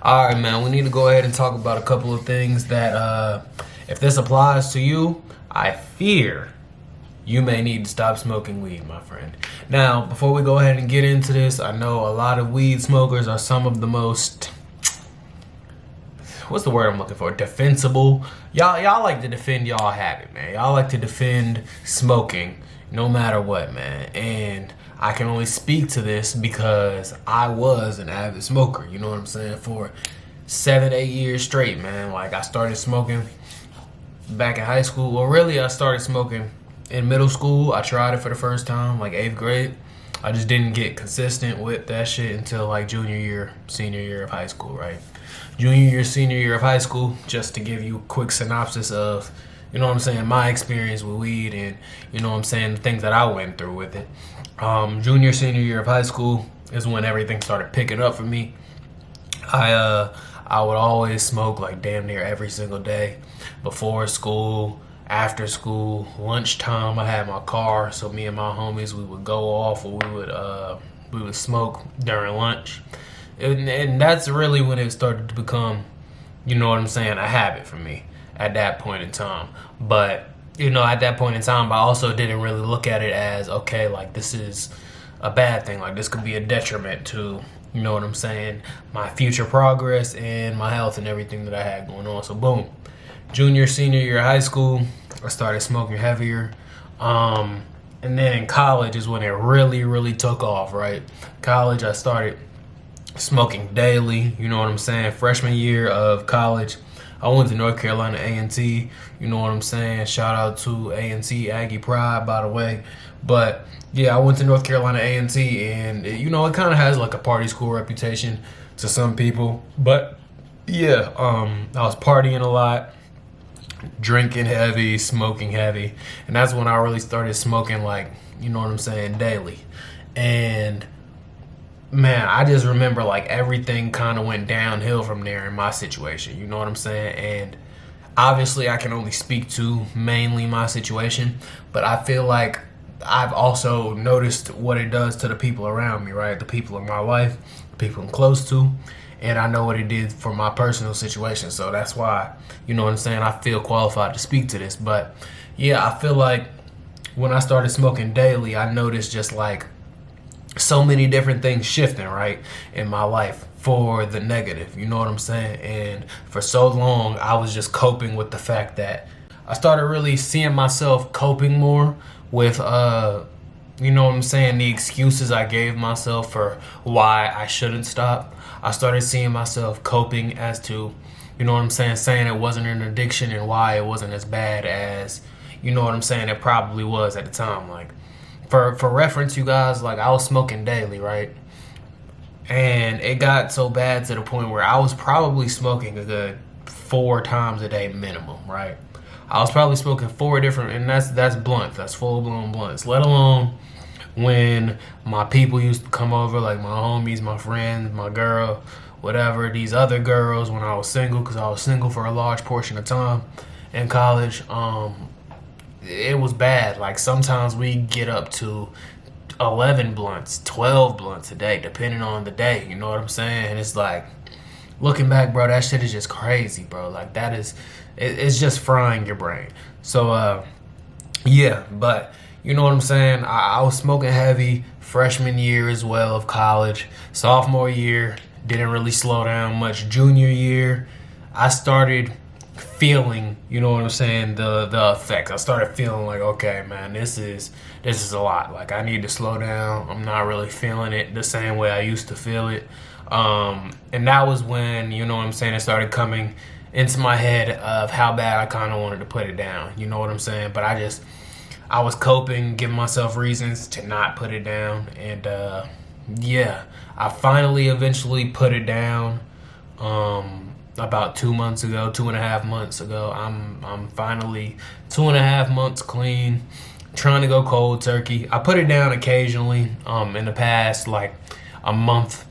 All right, man, we need to go ahead and talk about a couple of things that, if this applies to you, I fear you may need to stop smoking weed, my friend. Now, before we go ahead and get into this, I know a lot of weed smokers are some of the most, what's the word I'm looking for? Defensible. Y'all like to defend y'all habit, man. Y'all like to defend smoking no matter what, man. And I can only speak to this because I was an avid smoker, you know what I'm saying, for 7, 8 years straight, man. Like, I started smoking back in high school. Well, really, I started smoking in middle school. I tried it for the first time, like 8th grade. I just didn't get consistent with that shit until like junior year, senior year of high school, right? Junior year, senior year of high school, just to give you a quick synopsis of, you know what I'm saying, my experience with weed and, you know what I'm saying, the things that I went through with it. Junior, senior year of high school is when everything started picking up for me. I would always smoke like damn near every single day, before school, after school, lunchtime. I had my car, so me and my homies, we would go off, or we would smoke during lunch, and that's really when it started to become, you know what I'm saying, a habit for me at that point in time. But you know, at that point in time, I also didn't really look at it as, okay, like this is a bad thing. Like this could be a detriment to, you know what I'm saying, my future progress and my health and everything that I had going on. So boom, junior, senior year of high school, I started smoking heavier. And then in college is when it really, really took off, right? College, I started smoking daily, you know what I'm saying? Freshman year of college, I went to North Carolina A&T, you know what I'm saying? Shout out to A&T, Aggie Pride, by the way. But yeah, I went to North Carolina A&T, and you know, it kind of has like a party school reputation to some people. But yeah, I was partying a lot, drinking heavy, smoking heavy, and that's when I really started smoking, like, you know what I'm saying, daily. And man, I just remember like everything kind of went downhill from there in my situation, you know what I'm saying? And obviously I can only speak to mainly my situation, but I feel like I've also noticed what it does to the people around me, right? The people in my life, the people I'm close to, and I know what it did for my personal situation. So that's why, you know what I'm saying, I feel qualified to speak to this. But yeah, I feel like when I started smoking daily, I noticed just like so many different things shifting, right, in my life for the negative, you know what I'm saying? And for so long, I was just coping with the fact that I started really seeing myself coping more with, you know what I'm saying, the excuses I gave myself for why I shouldn't stop. I started seeing myself coping as to, you know what I'm saying it wasn't an addiction and why it wasn't as bad as, you know what I'm saying, it probably was at the time. Like, for reference, you guys, like I was smoking daily, right? And it got so bad to the point where I was probably smoking a good 4 times a day minimum, right? I was probably smoking 4 different, and that's blunts, that's full-blown blunts, let alone when my people used to come over, like my homies, my friends, my girl, whatever, these other girls, when I was single, because I was single for a large portion of time in college. It was bad. Like sometimes we get up to 11 blunts, 12 blunts a day, depending on the day, you know what I'm saying? And it's like, looking back, bro, that shit is just crazy, bro. Like that is, it's just frying your brain. So yeah, but you know what I'm saying, I was smoking heavy freshman year as well of college. Sophomore year, didn't really slow down much. Junior year, I started feeling, you know what I'm saying, the effects. I started feeling like, okay, man, this is a lot. Like I need to slow down. I'm not really feeling it the same way I used to feel it. And that was when, you know what I'm saying, it started coming into my head of how bad I kind of wanted to put it down. You know what I'm saying? But I was coping, giving myself reasons to not put it down. And yeah, I finally eventually put it down. About 2 months ago, 2.5 months ago. I'm finally 2.5 months clean, trying to go cold turkey. I put it down occasionally in the past, like a month,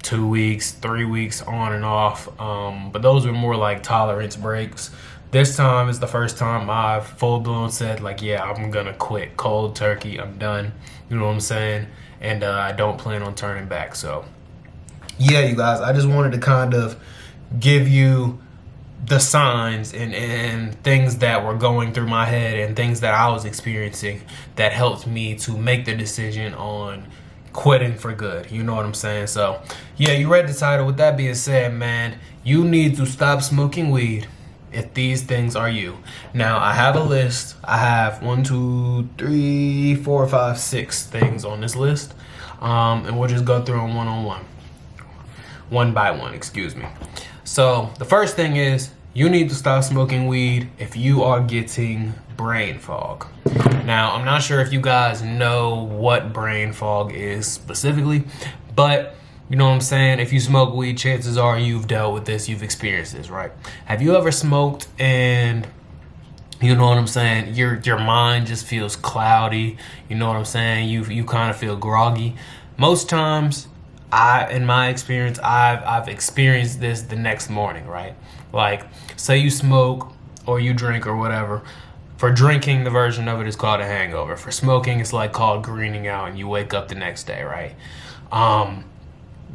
2 weeks, 3 weeks on and off, but those were more like tolerance breaks. This time is the first time I've full-blown said, like, yeah, I'm gonna quit cold turkey. I'm done, you know what I'm saying? And I don't plan on turning back. So yeah, you guys, I just wanted to kind of give you the signs and things that were going through my head and things that I was experiencing that helped me to make the decision on quitting for good. You know what I'm saying? So yeah, you read the title. With that being said, man, you need to stop smoking weed if these things are you. Now, I have a list. I have 1, 2, 3, 4, 5, 6 things on this list, and we'll just go through them one by one, excuse me. So the first thing is, you need to stop smoking weed if you are getting brain fog. Now, I'm not sure if you guys know what brain fog is specifically, but you know what I'm saying? If you smoke weed, chances are you've dealt with this, you've experienced this, right? Have you ever smoked and, you know what I'm saying, your mind just feels cloudy? You know what I'm saying? You kind of feel groggy. Most times, in my experience, I've experienced this the next morning, right? Like, say you smoke or you drink or whatever. For drinking, the version of it is called a hangover. For smoking, it's like called greening out, and you wake up the next day, right?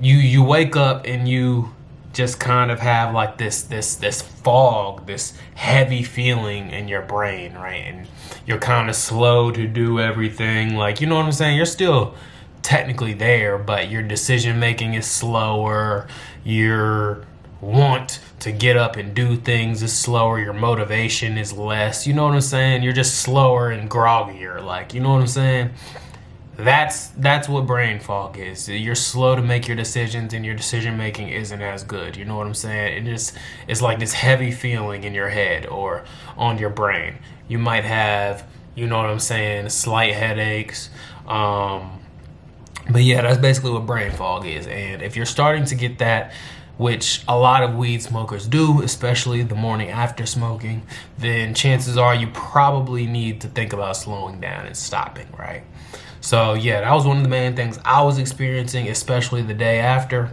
You wake up and you just kind of have like this fog, this heavy feeling in your brain, right? And you're kind of slow to do everything. Like, you know what I'm saying? You're still technically there, but your decision making is slower. Your want to get up and do things is slower. Your motivation is less. You know what I'm saying? You're just slower and groggier. Like, you know what I'm saying? That's what brain fog is. You're slow to make your decisions, and your decision making isn't as good. You know what I'm saying? It's like this heavy feeling in your head or on your brain. You might have, you know what I'm saying, slight headaches. But yeah, that's basically what brain fog is. And if you're starting to get that, which a lot of weed smokers do, especially the morning after smoking, then chances are you probably need to think about slowing down and stopping, right? So yeah, that was one of the main things I was experiencing, especially the day after.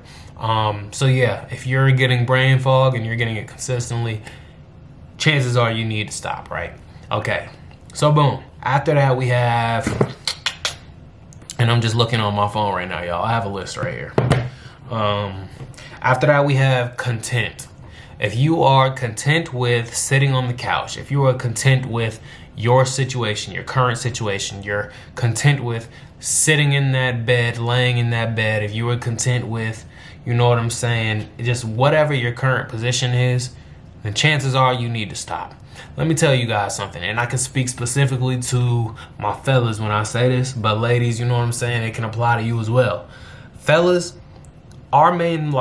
So yeah, if you're getting brain fog and you're getting it consistently, chances are you need to stop, right? Okay, so boom. After that, we have, and I'm just looking on my phone right now, y'all. I have a list right here. After that, we have content. If you are content with sitting on the couch, if you are content with your situation, your current situation, you're content with sitting in that bed, laying in that bed, if you are content with, you know what I'm saying, just whatever your current position is, then chances are you need to stop. Let me tell you guys something, and I can speak specifically to my fellas when I say this, but ladies, you know what I'm saying, it can apply to you as well. Fellas, our main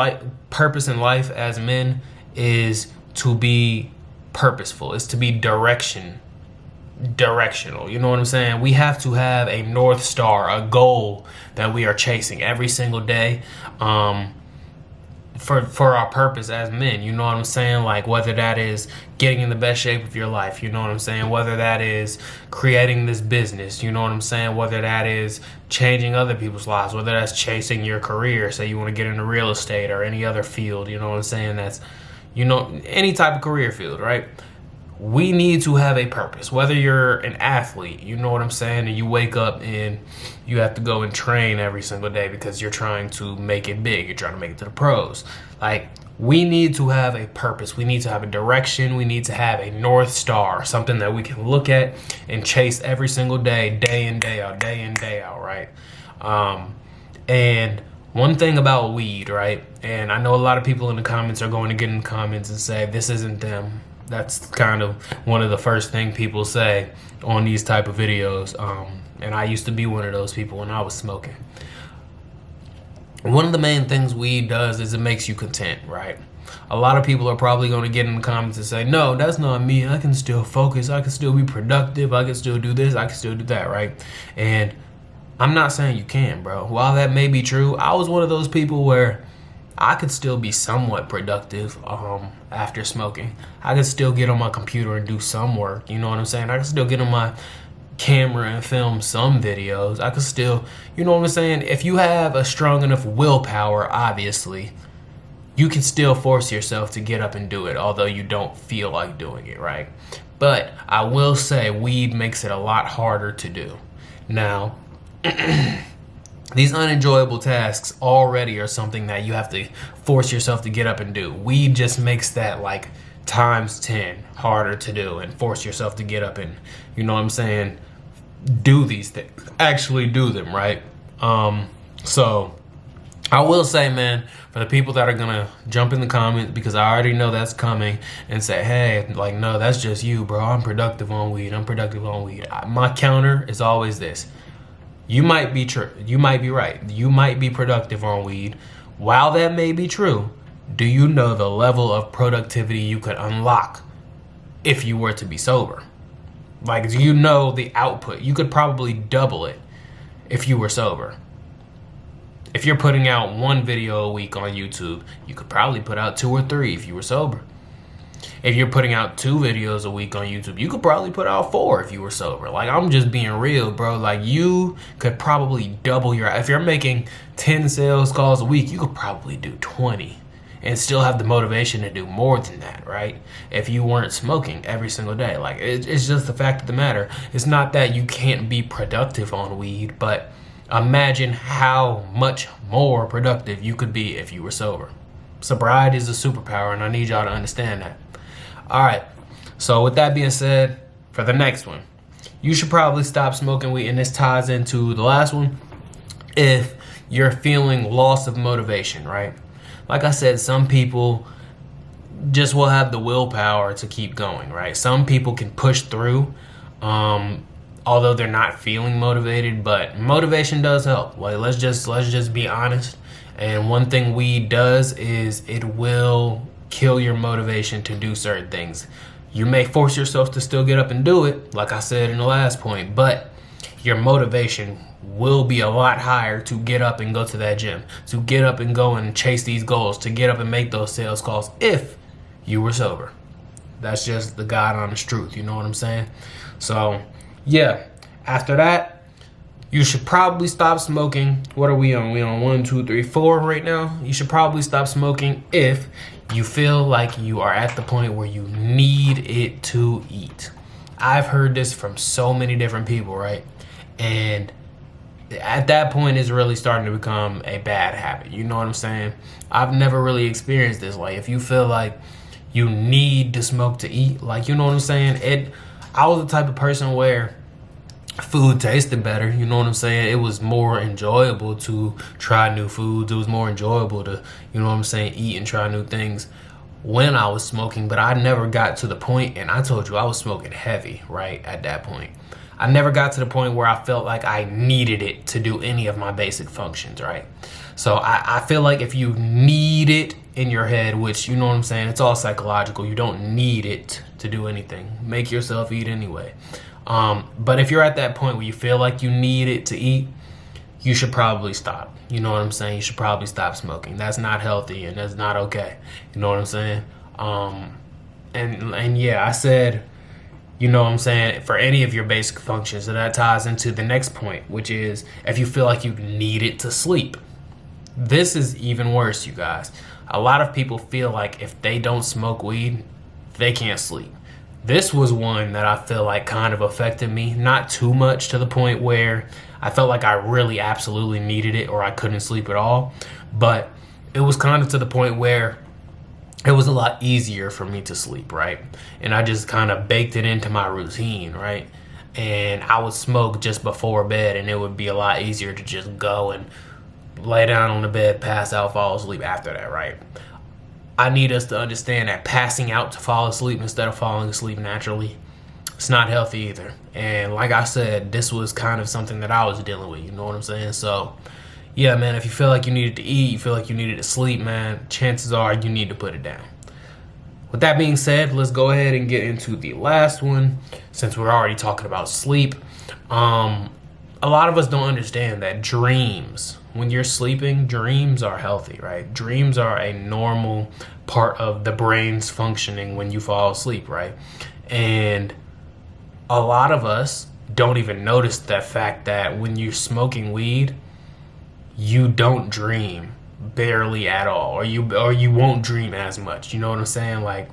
purpose in life as men is to be purposeful, is to be directional. You know what I'm saying? We have to have a North Star, a goal that we are chasing every single day. For our purpose as men, you know what I'm saying? Like, whether that is getting in the best shape of your life, you know what I'm saying? Whether that is creating this business, you know what I'm saying? Whether that is changing other people's lives, whether that's chasing your career, say you want to get into real estate or any other field, you know what I'm saying? That's, you know, any type of career field, right? We need to have a purpose. Whether you're an athlete, you know what I'm saying, and you wake up and you have to go and train every single day because you're trying to make it big, you're trying to make it to the pros. Like, we need to have a purpose. We need to have a direction. We need to have a North Star, something that we can look at and chase every single day, day in, day out, right? And one thing about weed, right? And I know a lot of people in the comments are going to get in the comments and say, this isn't them. That's kind of one of the first things people say on these type of videos. And I used to be one of those people when I was smoking. One of the main things weed does is it makes you content, right? A lot of people are probably going to get in the comments and say, no, that's not me. I can still focus. I can still be productive. I can still do this. I can still do that, right? And I'm not saying you can, bro. While that may be true, I was one of those people where I could still be somewhat productive after smoking. I could still get on my computer and do some work. You know what I'm saying? I could still get on my camera and film some videos. I could still, you know what I'm saying? If you have a strong enough willpower, obviously, you can still force yourself to get up and do it, although you don't feel like doing it, right? But I will say weed makes it a lot harder to do. Now, These unenjoyable tasks already are something that you have to force yourself to get up and do. Weed just makes that like times 10 harder to do, and force yourself to get up and, you know what I'm saying, do these things, actually do them, right? So I will say, man, for the people that are gonna jump in the comments, because I already know that's coming, and say, hey, like, no, that's just you, bro. I'm productive on weed. I'm productive on weed. My counter is always this. You might be true. You might be right. You might be productive on weed. While that may be true, do you know the level of productivity you could unlock if you were to be sober? Like, do you know the output? You could probably double it if you were sober. If you're putting out 1 video a week on YouTube, you could probably put out 2 or 3 if you were sober. If you're putting out 2 videos a week on YouTube, you could probably put out 4 if you were sober. Like, I'm just being real, bro. Like, you could probably double your... If you're making 10 sales calls a week, you could probably do 20 and still have the motivation to do more than that, right? If you weren't smoking every single day. Like, it's just the fact of the matter. It's not that you can't be productive on weed, but imagine how much more productive you could be if you were sober. Sobriety is a superpower, and I need y'all to understand that. All right, so with that being said, for the next one, you should probably stop smoking weed, and this ties into the last one, if you're feeling loss of motivation, right? Like I said, some people just will have the willpower to keep going, right? Some people can push through, although they're not feeling motivated, but motivation does help. Like, let's just be honest. And one thing weed does is it will kill your motivation to do certain things. You may force yourself to still get up and do it, like I said in the last point, but your motivation will be a lot higher to get up and go to that gym, to get up and go and chase these goals, to get up and make those sales calls if you were sober. That's just the God honest truth, you know what I'm saying? So yeah, after that, you should probably stop smoking. What are we on? We on 1, 2, 3, 4 right now. You should probably stop smoking if you feel like you are at the point where you need it to eat. I've heard this from so many different people, right? And at that point, it's really starting to become a bad habit. You know what I'm saying? I've never really experienced this. Like, if you feel like you need to smoke to eat, like, you know what I'm saying? I was the type of person where food tasted better, you know what I'm saying? It was more enjoyable to try new foods. It was more enjoyable to, you know what I'm saying, eat and try new things when I was smoking. But I never got to the point, and I told you I was smoking heavy, right, at that point. I never got to the point where I felt like I needed it to do any of my basic functions, right? So I feel like if you need it in your head, which, you know what I'm saying, it's all psychological. You don't need it to do anything. Make yourself eat anyway. But if you're at that point where you feel like you need it to eat, you should probably stop. You know what I'm saying? You should probably stop smoking. That's not healthy, and that's not okay. You know what I'm saying? And yeah, I said, you know what I'm saying, for any of your basic functions. So that ties into the next point, which is if you feel like you need it to sleep. This is even worse, you guys. A lot of people feel like if they don't smoke weed, they can't sleep. This was one that I feel like kind of affected me. Not too much to the point where I felt like I really absolutely needed it or I couldn't sleep at all. But it was kind of to the point where it was a lot easier for me to sleep, right? And I just kind of baked it into my routine, right? And I would smoke just before bed, and it would be a lot easier to just go and lay down on the bed, pass out, fall asleep after that, right? I need us to understand that passing out to fall asleep instead of falling asleep naturally, it's not healthy either. And like I said, this was kind of something that I was dealing with, you know what I'm saying? So yeah, man, if you feel like you needed to eat, you feel like you needed to sleep, man, chances are you need to put it down. With that being said, let's go ahead and get into the last one, since we're already talking about sleep. A lot of us don't understand that dreams, when you're sleeping, dreams are healthy, right? Dreams are a normal part of the brain's functioning when you fall asleep, right? And a lot of us don't even notice the fact that when you're smoking weed, you don't dream barely at all, or you won't dream as much. You know what I'm saying? Like,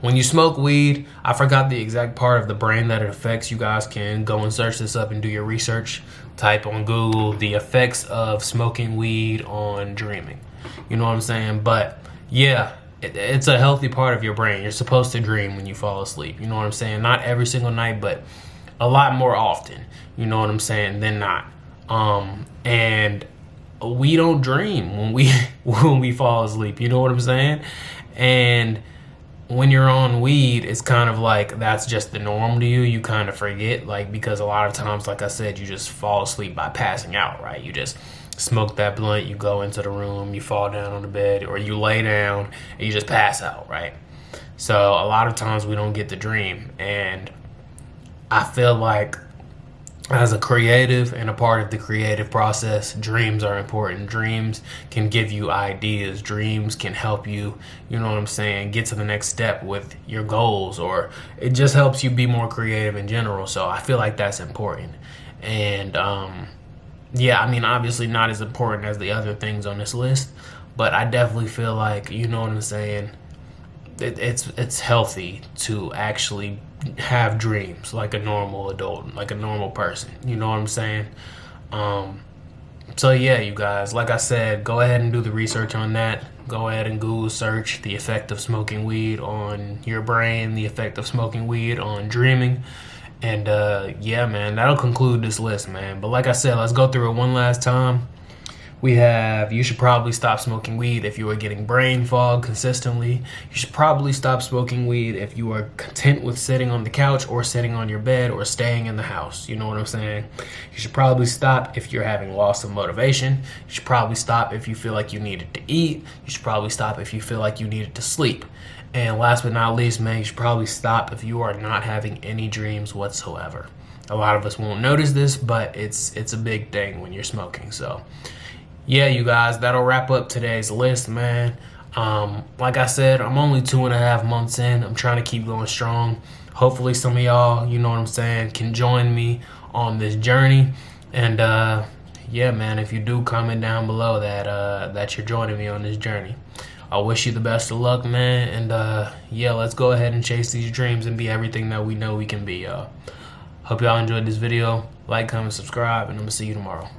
When you smoke weed, I forgot the exact part of the brain that it affects. You guys can go and search this up and do your research. Type on Google the effects of smoking weed on dreaming. You know what I'm saying? But yeah, it's a healthy part of your brain. You're supposed to dream when you fall asleep. You know what I'm saying? Not every single night, but a lot more often. You know what I'm saying? Than not. And we don't dream when we fall asleep. You know what I'm saying? And when you're on weed, it's kind of like that's just the norm to you. You kind of forget, like, because a lot of times, like I said, you just fall asleep by passing out, right? You just smoke that blunt, you go into the room, you fall down on the bed, or you lay down and you just pass out, right? So a lot of times we don't get to dream. And I feel like as a creative and a part of the creative process, dreams are important. Dreams can give you ideas. Dreams can help you, you know what I'm saying, get to the next step with your goals, or it just helps you be more creative in general. So I feel like that's important. And yeah, I mean, obviously not as important as the other things on this list, but I definitely feel like, you know what I'm saying, it's healthy to actually have dreams like a normal adult, like a normal person. You know what I'm saying? So yeah, you guys, like I said, go ahead and do the research on that. Go ahead and Google search the effect of smoking weed on your brain, the effect of smoking weed on dreaming. And yeah, man, that'll conclude this list, man. But like I said, let's go through it one last time. We have, you should probably stop smoking weed if you are getting brain fog consistently. You should probably stop smoking weed if you are content with sitting on the couch or sitting on your bed or staying in the house. You know what I'm saying? You should probably stop if you're having loss of motivation. You should probably stop if you feel like you needed to eat. You should probably stop if you feel like you needed to sleep. And last but not least, man, you should probably stop if you are not having any dreams whatsoever. A lot of us won't notice this, but it's a big thing when you're smoking. So yeah, you guys, that'll wrap up today's list, man. Like I said, I'm only 2.5 months in. I'm trying to keep going strong. Hopefully some of y'all, you know what I'm saying, can join me on this journey. And yeah, man, if you do, comment down below that you're joining me on this journey. I wish you the best of luck, man. And yeah, let's go ahead and chase these dreams and be everything that we know we can be, y'all. Hope y'all enjoyed this video. Like, comment, subscribe, and I'm gonna see you tomorrow.